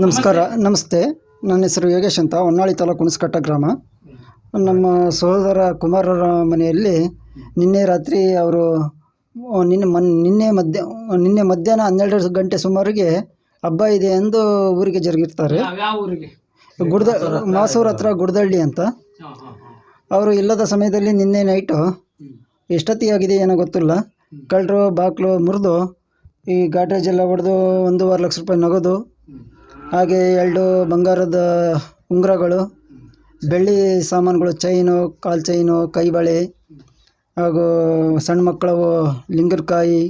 ನಮಸ್ಕಾರ. ನಮಸ್ತೆ. ನನ್ನ ಹೆಸರು ಯೋಗೇಶ್ ಅಂತ, ಹೊನ್ನಾಳಿ ತಾಲೂಕು ಹುಣಸಕಟ್ಟ ಗ್ರಾಮ. ನಮ್ಮ ಸಹೋದರ ಕುಮಾರರ ಮನೆಯಲ್ಲಿ ನಿನ್ನೆ ರಾತ್ರಿ ಅವರು ನಿನ್ನೆ ಮಧ್ಯಾಹ್ನ 12 ಗಂಟೆ ಸುಮಾರಿಗೆ ಹಬ್ಬ ಇದೆ ಎಂದು ಊರಿಗೆ ಜರುಗಿರ್ತಾರೆ. ಮಾಸೂರು ಹತ್ರ ಗುಡ್ದಳ್ಳಿ ಅಂತ. ಅವರು ಇಲ್ಲದ ಸಮಯದಲ್ಲಿ ನಿನ್ನೆ ನೈಟು ಎಷ್ಟೊತ್ತಿಯಾಗಿದೆ ಏನೋ ಗೊತ್ತಿಲ್ಲ, ಕಳ್ಳರು ಬಾಗಿಲು ಮುರಿದು ಈ ಗಾಡ್ರೇಜ್ ಎಲ್ಲ ಹೊಡೆದು 1.5 ಲಕ್ಷ ರೂಪಾಯಿ ನಗದು, ಹಾಗೆ 2 ಬಂಗಾರದ ಉಂಗುರಗಳು, ಬೆಳ್ಳಿ ಸಾಮಾನುಗಳು, ಚೈನು, ಕಾಲು ಚೈನು, ಕೈ ಬಳೆ, ಹಾಗೂ ಸಣ್ಣ ಮಕ್ಕಳವು ಲಿಂಗರ್ಕಾಯಿ,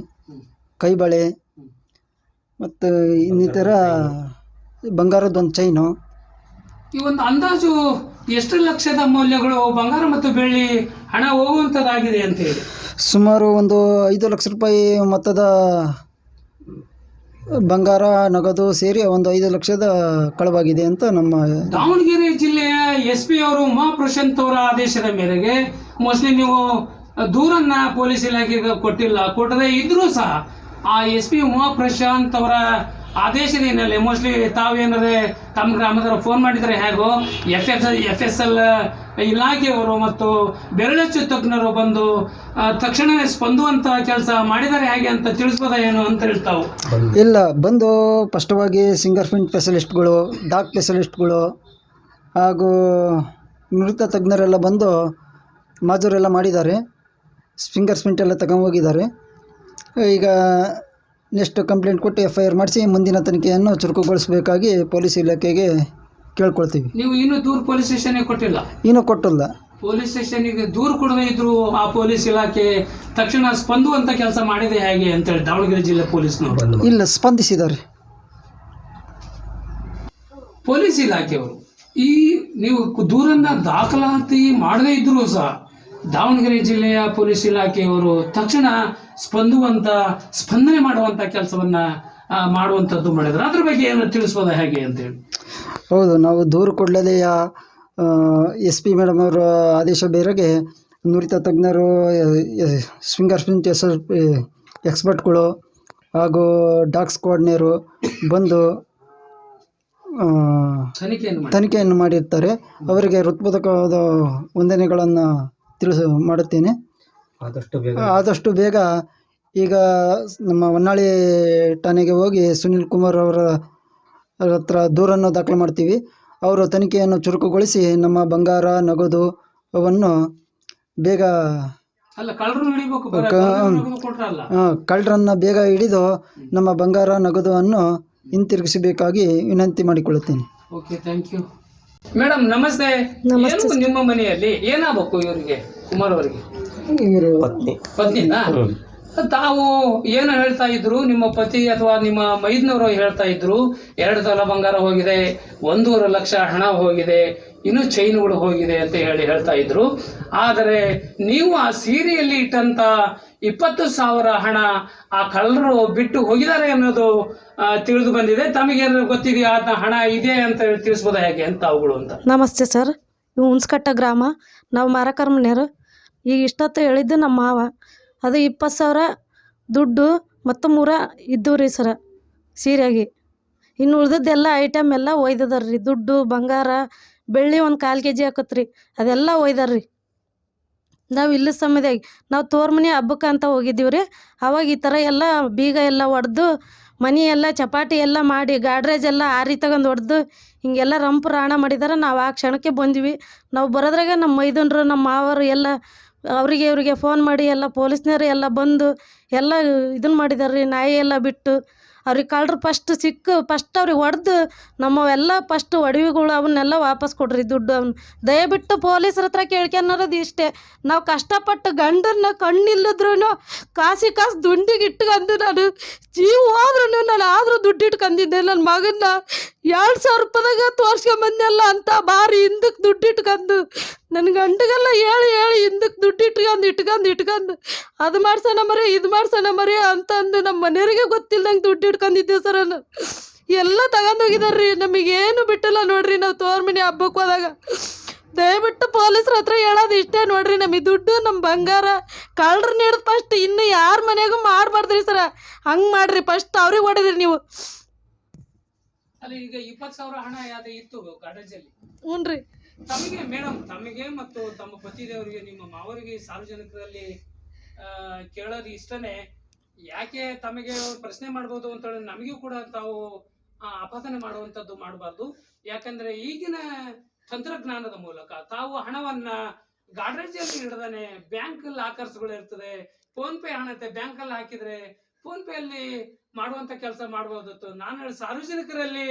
ಕೈ ಬಳೆ ಮತ್ತು ಇನ್ನಿತರ ಬಂಗಾರದೊಂದು ಚೈನು. ಈ ಒಂದು ಅಂದಾಜು ಎಷ್ಟು ಲಕ್ಷದ ಮೌಲ್ಯಗಳು ಬಂಗಾರ ಮತ್ತು ಬೆಳ್ಳಿ ಹಣ ಹೋಗುವಂಥದ್ದಾಗಿದೆ ಅಂತ ಹೇಳಿ? ಸುಮಾರು ಒಂದು 5 ಲಕ್ಷ ರೂಪಾಯಿ ಮೊತ್ತದ ಬಂಗಾರ ನಗದು ಸೇರಿ ಒಂದು 5 ಲಕ್ಷದ ಕಳವಾಗಿದೆ ಅಂತ ನಮ್ಮ ದಾವಣಗೆರೆ ಜಿಲ್ಲೆಯ SP ಅವರು ಉಮಾ ಪ್ರಶಾಂತ್ ಅವರ ಆದೇಶದ ಮೇರೆಗೆ ಮೋಸ್ಟ್ಲಿ ನೀವು ದೂರನ್ನ ಪೊಲೀಸ್ ಇಲಾಖೆಗೆ ಕೊಟ್ಟದೇ ಇದ್ರೂ ಸಹ ಆ SP ಉಮಾ ಪ್ರಶಾಂತ್ ಅವರ ಆದೇಶದ ಹಿನ್ನೆಲೆ ಮೋಸ್ಟ್ಲಿ ತಾವೇನಾದ್ರೆ ತಮ್ಮ ಗ್ರಾಮದವರು ಫೋನ್ ಮಾಡಿದರೆ ಹೇಗೋ FSL ಇಲಾಖೆಯವರು ಮತ್ತು ಬೆರಳಚ್ಚು ತಜ್ಞರು ಬಂದು ತಕ್ಷಣವೇ ಸ್ಪಂದುವಂಥ ಕೆಲಸ ಮಾಡಿದರೆ ಹೇಗೆ ಅಂತ ತಿಳಿಸ್ಬೋದ ಏನು ಅಂತ ಹೇಳ್ತಾವೆ? ಇಲ್ಲ, ಬಂದು ಸ್ಪಷ್ಟವಾಗಿ ಫಿಂಗರ್ ಪ್ರಿಂಟ್ ಸ್ಪೆಷಲಿಸ್ಟ್ಗಳು, ಡಾಕ್ ಸ್ಪೆಷಲಿಸ್ಟ್ಗಳು ಹಾಗೂ ನುರಿತ ತಜ್ಞರೆಲ್ಲ ಬಂದು ಮಾಜೂರೆಲ್ಲ ಮಾಡಿದ್ದಾರೆ. ಫಿಂಗರ್ ಪ್ರಿಂಟ್ ಎಲ್ಲ ತಗೊಂಡೋಗಿದ್ದಾರೆ. ಈಗ ನೆಕ್ಸ್ಟ್ ಕಂಪ್ಲೇಂಟ್ ಕೊಟ್ಟು FIR ಮಾಡಿಸಿ ಮುಂದಿನ ತನಿಖೆಯನ್ನು ಚುರುಕುಗೊಳಿಸಬೇಕಾಗಿ ಪೊಲೀಸ್ ಇಲಾಖೆಗೆ ಕೇಳ್ಕೊಳ್ತೀವಿ. ನೀವು ಇನ್ನೂ ದೂರು ಪೊಲೀಸ್ ಸ್ಟೇಷನ್ಗೆ ಕೊಟ್ಟಿಲ್ಲ? ಇನ್ನೂ ಕೊಟ್ಟಿಲ್ಲ. ಪೊಲೀಸ್ ಸ್ಟೇಷನ್ಗೆ ದೂರು ಕೊಡದೇ ಇದ್ರು ಆ ಪೊಲೀಸ್ ಇಲಾಖೆ ತಕ್ಷಣ ಸ್ಪಂದುವಂತ ಕೆಲಸ ಮಾಡಿದೆ ಹೇಗೆ ಅಂತೇಳಿ ದಾವಣಗೆರೆ ಜಿಲ್ಲೆ ಪೊಲೀಸ್ನವರು? ಇಲ್ಲ, ಸ್ಪಂದಿಸಿದ್ದಾರೆ. ಪೊಲೀಸ್ ಇಲಾಖೆಯವರು ಈ ನೀವು ದೂರನ್ನ ದಾಖಲಾತಿ ಮಾಡದೇ ಇದ್ರೂ ಸಹ ದಾವಣಗೆರೆ ಜಿಲ್ಲೆಯ ಪೊಲೀಸ್ ಇಲಾಖೆಯವರು ತಕ್ಷಣ ಸ್ಪಂದನೆ ಮಾಡುವಂಥ ಕೆಲಸವನ್ನ ಮಾಡುವಂಥದ್ದು ಮಾಡಿದ್ರು. ಅದ್ರ ಬಗ್ಗೆ ಏನು ತಿಳಿಸ್ಬೋದ ಹೇಗೆ ಅಂತೇಳಿ? ಹೌದು, ನಾವು ದೂರು ಕೊಡಲೇ SP ಮೇಡಮ್ ಅವರ ಆದೇಶ ಮೇರೆಗೆ ನುರಿತ ತಜ್ಞರು, ಫಿಂಗರ್ ಪ್ರಿಂಟ್ ಎಕ್ಸ್ಪರ್ಟ್ಗಳು ಹಾಗೂ ಡಾಗ್ ಸ್ಕ್ವಾಡ್ನರು ಬಂದು ತನಿಖೆಯನ್ನು ಮಾಡಿರ್ತಾರೆ. ಅವರಿಗೆ ಹೃತ್ಪೂರ್ವಕವಾದ ವಂದನೆಗಳನ್ನು ಮಾಡುತ್ತೇನೆ. ಆದಷ್ಟು ಬೇಗ ಈಗ ನಮ್ಮ ಹೊನ್ನಾಳಿ ಠಾಣೆಗೆ ಹೋಗಿ ಸುನಿಲ್ ಕುಮಾರ್ ಅವರ ಹತ್ರ ದೂರನ್ನು ದಾಖಲು ಮಾಡ್ತೀವಿ. ಅವರು ತನಿಖೆಯನ್ನು ಚುರುಕುಗೊಳಿಸಿ ನಮ್ಮ ಬಂಗಾರ ನಗದು ಅವನ್ನು ಬೇಗ ಕಳ್ಳರನ್ನು ಬೇಗ ಹಿಡಿದು ನಮ್ಮ ಬಂಗಾರ ನಗದುವನ್ನು ಹಿಂತಿರುಗಿಸಬೇಕಾಗಿ ವಿನಂತಿ ಮಾಡಿಕೊಳ್ಳುತ್ತೇನೆ. Okay, thank you madam. ನಮಸ್ತೆ. ನಿಮ್ಮ ಮನೆಯಲ್ಲಿ ಏನಾಗಬೇಕು ಇವರಿಗೆ, ಕುಮಾರ್ ಅವರಿಗೆ? ಪತ್ನಿನಾ? ತಾವು ಏನು ಹೇಳ್ತಾ ಇದ್ರು, ನಿಮ್ಮ ಪತಿ ಅಥವಾ ನಿಮ್ಮ ಮೈದ್ನವರು ಹೇಳ್ತಾ ಇದ್ರು 2 ತೊಲ ಬಂಗಾರ ಹೋಗಿದೆ, 1.5 ಲಕ್ಷ ಹಣ ಹೋಗಿದೆ, ಇನ್ನು ಚೈನುಗಳು ಹೋಗಿದೆ ಅಂತ ಹೇಳ್ತಾ ಇದ್ರು. ಆದರೆ ನೀವು ಆ ಸೀರೆಯಲ್ಲಿ ಇಟ್ಟಂತ 20,000 ಹಣ ಆ ಕಳ್ಳರು ಬಿಟ್ಟು ಹೋಗಿದ್ದಾರೆ ಅನ್ನೋದು ತಿಳಿದು ಬಂದಿದೆ. ತಮಗೇನಾದ್ರು ಗೊತ್ತಿದೆಯಾ ಆ ಹಣ ಇದೆ ಅಂತ ತಿಳಿಸ್ಬೋದ ಹೇಗೆ ಅಂತ ಅವುಗಳು ಅಂತ? ನಮಸ್ತೆ ಸರ್, ಇವು ಹುಣಸಕಟ್ಟ ಗ್ರಾಮ, ನಾವು ಮಾರಕರ್ಮನೆಯರು. ಈಗ ಇಷ್ಟೊತ್ತು ಹೇಳಿದ್ದು ನಮ್ಮ ಮಾವ, ಅದು 20,000 ದುಡ್ಡು ಮತ್ತು 3 ಇದ್ದು ರೀ ಸರ ಸೀರೆಗೆ. ಇನ್ನು ಉಳ್ದದ್ದೆಲ್ಲ ಐಟಮ್ ಎಲ್ಲ ಒಯ್ದದಾರ್ರಿ. ದುಡ್ಡು, ಬಂಗಾರ, ಬೆಳ್ಳಿ 1 ಕಾಲು kg ಹಾಕತ್ರಿ, ಅದೆಲ್ಲ ಒಯ್ದಾರ್ರಿ. ನಾವು ಇಲ್ಲ ಸಮಯದಾಗ ನಾವು ತೋರ್ಮನೆ ಹಬ್ಬಕ್ಕೆ ಅಂತ ಹೋಗಿದ್ದೀವಿ ರೀ. ಅವಾಗ ಈ ಥರ ಎಲ್ಲ ಬೀಗ ಎಲ್ಲ ಒಡೆದು ಮನೆ ಎಲ್ಲ ಚಪಾಟಿ ಎಲ್ಲ ಮಾಡಿ ಗಾಡ್ರೇಜ್ ಎಲ್ಲ ಆರಿ ತಗೊಂಡು ಹೊಡೆದು ಹಿಂಗೆಲ್ಲ ರಂಪು ರಾಣ ಮಾಡಿದಾರೆ. ನಾವು ಆ ಕ್ಷಣಕ್ಕೆ ಬಂದ್ವಿ. ನಾವು ಬರೋದ್ರಾಗ ನಮ್ಮ ಮೈದನರು, ನಮ್ಮ ಮಾವರು ಎಲ್ಲ ಅವರಿಗೆ ಫೋನ್ ಮಾಡಿ ಎಲ್ಲ ಪೊಲೀಸ್ನವರು ಎಲ್ಲ ಬಂದು ಎಲ್ಲ ಇದನ್ನು ಮಾಡಿದಾರೆ ರೀ. ನಾಯಿ ಎಲ್ಲ ಬಿಟ್ಟು ಅವ್ರಿಗೆ ಕಳ್ಳರು ಫಸ್ಟ್ ಅವ್ರಿಗೆ ಹೊಡೆದು ನಮ್ಮವೆಲ್ಲ ಒಡವೆಗಳು ಅವನ್ನೆಲ್ಲ ವಾಪಸ್ ಕೊಡ್ರಿ, ದುಡ್ಡು ಅವನ್ನ ದಯವಿಟ್ಟು ಪೊಲೀಸರ ಹತ್ರ ಕೇಳ್ಕೊಳೋದು ಇಷ್ಟೇ. ನಾವು ಕಷ್ಟಪಟ್ಟು ಗಂಡನ್ನ ಕಣ್ಣಿಲ್ಲದ್ರೂ ಕಾಸು ದುಂಡಿಗೆ ಇಟ್ಕೊಂಡು ನಾನು ಜೀವ ಹೋದ್ರೂ ನಾನು ಆದರೂ ದುಡ್ಡು ಇಟ್ಕೊಂಡಿದ್ದೆ. ನನ್ನ ಮಗನ್ನ 2,000 ರೂಪಾಯಿದಾಗ ತೋರ್ಸ್ಕೊಂಬಂದೆಲ್ಲ ಅಂತ ಬಾರಿ ಹಿಂದಕ್ಕೆ ದುಡ್ಡು ಇಟ್ಕೊಂಡು ನನ್ನ ಗಂಡಗೆಲ್ಲ ಹೇಳಿ ಹಿಂದಕ್ಕೆ ದುಡ್ಡು ಇಟ್ಕೊಂಡು ಅದು ಮಾಡ್ಸೋಣ ಮರಿ, ಇದು ಮಾಡ್ಸೋಣ ಮರಿ ಅಂತಂದು ನಮ್ಮ ಮನೆಯವರಿಗೆ ಗೊತ್ತಿಲ್ದಂಗೆ ದುಡ್ಡು ಇಟ್ಕೊಂಡಿದ್ದೆ ಸರ್. ಎಲ್ಲ ತಗೊಂಡೋಗಿದಾರ್ರಿ, ನಮಗೇನು ಬಿಟ್ಟಿಲ್ಲ ನೋಡ್ರಿ. ನಾವು ತೋರ್ಮನೆ ಹಬ್ಬಕ್ಕೆ ಹೋದಾಗ ದಯವಿಟ್ಟು ಪೊಲೀಸ್ರ ಹತ್ರ ಹೇಳೋದು ಇಷ್ಟೇ ನೋಡ್ರಿ, ನಮಗೆ ದುಡ್ಡು, ನಮ್ಮ ಬಂಗಾರ ಕಳ್ಳರು ನೀಡಿದ ಫಸ್ಟ್ ಇನ್ನು ಯಾರ ಮನೆಗೂ ಮಾಡಬಾರ್ದ್ರಿ ಸರ. ಹಂಗೆ ಮಾಡ್ರಿ, ಫಸ್ಟ್ ಅವ್ರಿಗೆ ಹೊಡೆದ್ರಿ ನೀವು. ಅಲ್ಲಿ ಈಗ 20,000 ಹಣ ಯಾವ್ದು ಇತ್ತು ಗಾಡ್ರೇಜಲ್ಲಿ ಹ್ಞೂ ರೀ. ತಮಗೆ ಮೇಡಮ್, ತಮಗೆ ಮತ್ತು ತಮ್ಮ ಪತಿದೇವರಿಗೆ, ನಿಮ್ಮ ಮಾವರಿಗೆ ಸಾರ್ವಜನಿಕರಲ್ಲಿ ಕೇಳೋದು ಇಷ್ಟನೇ. ಯಾಕೆ ತಮಗೆ ಪ್ರಶ್ನೆ ಮಾಡ್ಬೋದು ಅಂತೇಳಿ ನಮಗೂ ಕೂಡ ತಾವು ಅಪತನೆ ಮಾಡುವಂಥದ್ದು ಮಾಡಬಾರ್ದು. ಯಾಕಂದ್ರೆ ಈಗಿನ ತಂತ್ರಜ್ಞಾನದ ಮೂಲಕ ತಾವು ಹಣವನ್ನ ಗಾಡ್ರೇಜಲ್ಲಿ ಇಡದಾನೆ ಬ್ಯಾಂಕ್ ಲಾಕರ್ಸ್ಗಳು ಇರ್ತದೆ, ಫೋನ್ ಪೇ ಹಣ ಬ್ಯಾಂಕ್ ಅಲ್ಲಿ ಹಾಕಿದ್ರೆ ಫೋನ್ ಪೇ ಅಲ್ಲಿ ಮಾಡುವಂತ ಕೆಲಸ ಮಾಡಬಹುದಿತ್ತು. ನಾನು ಹೇಳಿ ಸಾರ್ವಜನಿಕರಲ್ಲಿ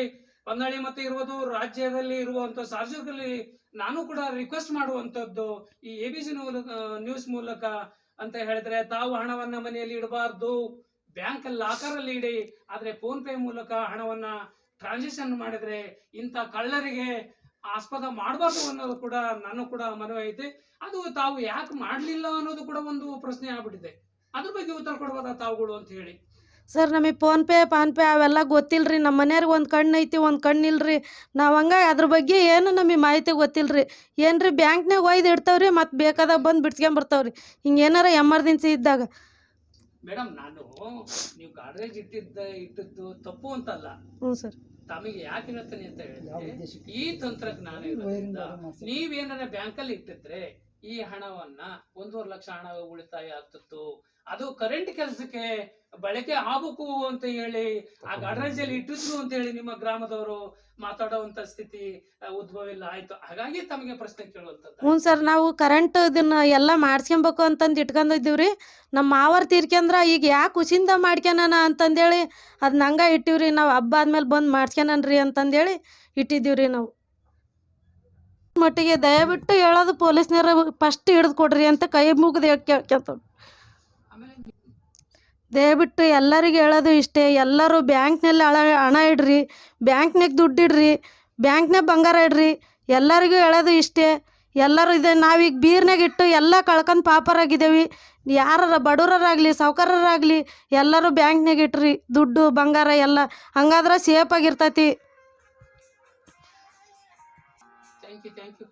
ಹೊಂದಾಳಿ ಮತ್ತೆ ಇರುವುದು, ರಾಜ್ಯದಲ್ಲಿ ಇರುವಂತ ಸಾರ್ವಜನಿಕರಲ್ಲಿ ನಾನು ಕೂಡ ರಿಕ್ವೆಸ್ಟ್ ಮಾಡುವಂತದ್ದು ಈ ABC ನ್ಯೂಸ್ ಮೂಲಕ ಅಂತ ಹೇಳಿದ್ರೆ, ತಾವು ಹಣವನ್ನ ಮನೆಯಲ್ಲಿ ಇಡಬಾರ್ದು, ಬ್ಯಾಂಕ್ ಲಾಕರ್ ಅಲ್ಲಿ ಇಡಿ. ಆದ್ರೆ ಫೋನ್ ಪೇ ಮೂಲಕ ಹಣವನ್ನ ಟ್ರಾನ್ಸಾಕ್ಷನ್ ಮಾಡಿದ್ರೆ ಇಂಥ ಕಳ್ಳರಿಗೆ ಆಸ್ಪದ ಮಾಡಬಾರ್ದು ಅನ್ನೋದು ಕೂಡ ನಾನು ಕೂಡ ಮನವಿ ಐತೆ. ಅದು ತಾವು ಯಾಕೆ ಮಾಡ್ಲಿಲ್ಲ ಅನ್ನೋದು ಕೂಡ ಒಂದು ಪ್ರಶ್ನೆ ಆಗ್ಬಿಟ್ಟಿದೆ. ಅದ್ರ ಬಗ್ಗೆ ಉತ್ತರ ಕೊಡ್ಬೋದಾ ತಾವುಗಳು ಅಂತ ಹೇಳಿ. ಸರ್ ನಮಗೆ ಫೋನ್ ಪೇ ಅವೆಲ್ಲ ಗೊತ್ತಿಲ್ಲ ರೀ. ನಮ್ಮ ಮನೆಯವ್ರಿಗೆ ಒಂದು ಕಣ್ಣು ಐತಿ, ಒಂದು ಕಣ್ಣು ಇಲ್ರಿ. ನಾವು ಹಂಗೆ ಅದ್ರ ಬಗ್ಗೆ ಏನು ನಮಗೆ ಮಾಹಿತಿ ಗೊತ್ತಿಲ್ಲ ರೀ. ಏನು ರೀ ಬ್ಯಾಂಕ್ನಾಗ ಒಯ್ದು ಇಡ್ತಾವ್ರಿ, ಮತ್ತು ಬೇಕಾದಾಗ ಬಂದು ಬಿಡ್ಸ್ಕೊಂಬರ್ತಾವ್ರಿ. ಹಿಂಗೆ ಏನಾರ ಎಮರ್ಜೆನ್ಸಿ ಇದ್ದಾಗ. ಮೇಡಮ್, ನಾನು ನೀವು ಗಾಡ್ರೇಜ್ ಇಟ್ಟಿದ್ದು ತಪ್ಪು ಅಂತಲ್ಲ. ಹ್ಞೂ ಸರ್. ತಮಗೆ ಯಾಕೆ ಹೇಳ್ತೇನೆ ಅಂತ ಹೇಳಿದ್ರೆ, ಈ ತಂತ್ರಜ್ಞಾನ ಇರೋದ್ರಿಂದ ನೀವೇನಾರ ಬ್ಯಾಂಕಲ್ಲಿ ಇಟ್ಟಿದ್ರೆ ಈ ಹಣವನ್ನ 1.5 ಲಕ್ಷ ಹಣ ಉಳಿತಾಯ ಆಗ್ತಿತ್ತು. ಅದು ಕರೆಂಟ್ ಕೆಲಸಕ್ಕೆ ಬಳಕೆ ಆಗಬೇಕು ಅಂತ ಹೇಳಿ ಆ ಗಾಡ್ರೇಜ್ ಅಲ್ಲಿ ಇಟ್ಟಿದ್ರು ಅಂತ ಹೇಳಿ ನಿಮ್ಮ ಗ್ರಾಮದವರು ಮಾತಾಡುವಂತ ಸ್ಥಿತಿ ಉದ್ಭವ ಇಲ್ಲ ಆಯ್ತು. ಹಾಗಾಗಿ ತಮಗೆ ಪ್ರಶ್ನೆ ಕೇಳುವಂತದ್ದು. ಹ್ಞೂ ಸರ್, ನಾವು ಕರೆಂಟ್ ಇದನ್ನ ಎಲ್ಲ ಮಾಡಿಸ್ಕೊಬೇಕು ಅಂತಂದು ಇಟ್ಕೊಂಡಿದ್ದೀವ್ರಿ. ನಮ್ಮ ಮಾವರು ತೀರ್ಕೊಂಡ್ರ ಈಗ ಯಾಕೆ ಖುಷಿಯಿಂದ ಮಾಡ್ಕೊಳಣ ಅಂತಂದೇಳಿ ಅದನ್ನ ಹಂಗೆ ಇಟ್ಟಿವ್ರಿ. ನಾವು ಹಬ್ಬ ಆದ್ಮೇಲೆ ಬಂದು ಮಾಡ್ಸ್ಕೊಳನ್ರಿ ಅಂತಂದೇಳಿ ಇಟ್ಟಿದ್ದೀವ್ರಿ. ನಾವು ಮಟ್ಟಿಗೆ ದಯವಿಟ್ಟು ಹೇಳೋದು ಪೊಲೀಸ್ನವ್ರು ಫಸ್ಟ್ ಹಿಡಿದು ಕೊಡ್ರಿ ಅಂತ ಕೈ ಮುಗಿದು ಕೇಳ್ಕೊಂತ. ದಯವಿಟ್ಟು ಎಲ್ಲರಿಗೆ ಹೇಳೋದು ಇಷ್ಟೇ, ಎಲ್ಲರೂ ಬ್ಯಾಂಕ್ನಲ್ಲಿ ಹಣ ಇಡ್ರಿ, ಬ್ಯಾಂಕ್ನಾಗ ದುಡ್ಡು ಇಡ್ರಿ, ಬ್ಯಾಂಕ್ನಾಗ ಬಂಗಾರ ಇಡ್ರಿ. ಎಲ್ಲರಿಗೂ ಹೇಳೋದು ಇಷ್ಟೇ. ಎಲ್ಲರೂ ಇದೆ, ನಾವೀಗ ಬೀರ್ನಾಗ ಇಟ್ಟು ಎಲ್ಲ ಕಳ್ಕೊಂಡು ಪಾಪರಾಗಿದ್ದೇವೆ. ಯಾರ ಬಡವರಾಗಲಿ ಸಾವ್ಕಾರರಾಗಲಿ ಎಲ್ಲರೂ ಬ್ಯಾಂಕ್ನಾಗ ಇಟ್ರಿ ದುಡ್ಡು ಬಂಗಾರ ಎಲ್ಲ. ಹಂಗಾದ್ರೆ ಸೇಫ್ ಆಗಿರ್ತೈತಿ. Thank you.